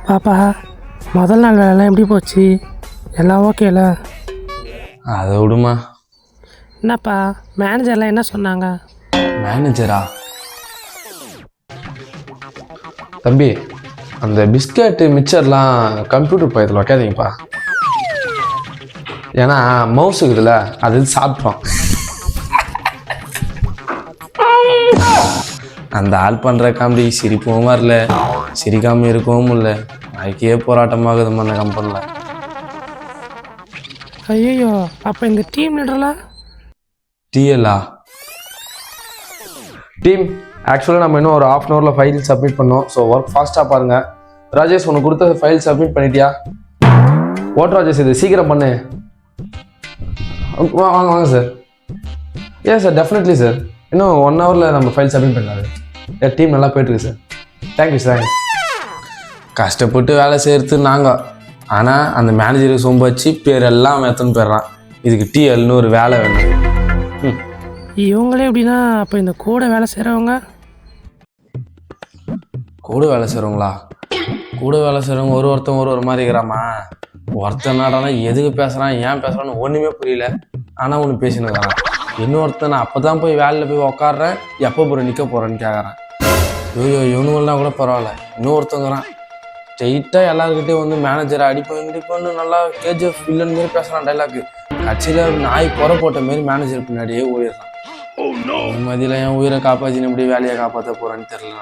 பாப்பா, முதல் நாள் வேலைலாம் எப்படி போச்சு? எல்லாம் ஓகேல? அதை விடுமா. என்னப்பா மேனேஜர்லாம் என்ன சொன்னாங்க? மேனேஜரா? தம்பி, அந்த பிஸ்கட்டு மிக்சர்லாம் கம்ப்யூட்டர் பயத்தில் வைக்காதீங்கப்பா. ஏன்னா மவுஸ் இருக்குதுல்ல, அது சாப்பிட்றோம். அந்த ஆள் பண்ணுற காமெடி சிரிக்கவும் வரல, சிரிக்காமல் இருக்கவும் இல்லை. அதுக்கே போராட்டமாகுதுமா அந்த கம்பெனியில். ஐயோ, அப்போ இந்த டீம் லீடர்லாம்? டிஎல்லா டீம் ஆக்சுவலாக நம்ம இன்னும் ஒரு ½ hour ஃபைல் சப்மிட் பண்ணோம். ஸோ ஒர்க் ஃபாஸ்ட்டாக பாருங்கள். ராஜேஷ், உனக்கு கொடுத்த ஃபைல் சப்மிட் பண்ணிட்டியா? ஓட் ராஜேஷ், இது சீக்கிரம் பண்ணு. வாங்க வாங்க சார். ஏன் சார், டெஃபினெட்லி சார். இன்னும் 1 hourல நம்ம ஃபைல் சப்மிட் பண்ணாது. டீம் நல்லா போயிட்டுருக்கு சார். Thank you sir. கஷ்டப்பட்டு வேலை செய்கிறது நாங்கள், ஆனால் அந்த மேனேஜருக்கு சொம்ப வச்சு பேரெல்லாம் எத்தனை போயிடுறான். இதுக்கு டிஎல்னு ஒரு வேலை வேணும். இவங்களே எப்படின்னா அப்போ இந்த கூட வேலை செய்கிறவங்க? கூட வேலை செய்கிறவங்களா? கூட வேலை செய்கிறவங்க ஒருத்தன் ஒரு மாதிரி இருக்கிறாமா. ஒருத்தன் நாடானா எதுக்கு பேசுகிறான், ஏன் பேசுகிறான்னு ஒன்றுமே புரியல. ஆனால் ஒன்று பேசினு இருக்கிறான். இன்னொருத்தன் நான் அப்போ தான் போய் வேலையில் போய் உக்காடுறேன், எப்போ போகிற நிற்க போகிறேன்னு கேட்குறான். ஐயோ, இவனுங்கள்லாம் கூட பரவாயில்ல. இன்னொருத்தங்கிறான் ஸ்ட்ரெயிட்டாக எல்லாருக்கிட்டையும் வந்து மேனேஜரை அடிப்போன்னு நல்லா கேஜிஎஃப் வில்லன் மாரி பேசுகிறான் டைலாக்கு. கட்சியில் நாய் குறை போட்ட மாரி மேனேஜர் பின்னாடியே ஓடிடுறான். மதியில் என் உயிரை காப்பாற்றின்னு எப்படி வேலையை காப்பாற்ற போகிறேன்னு தெரில.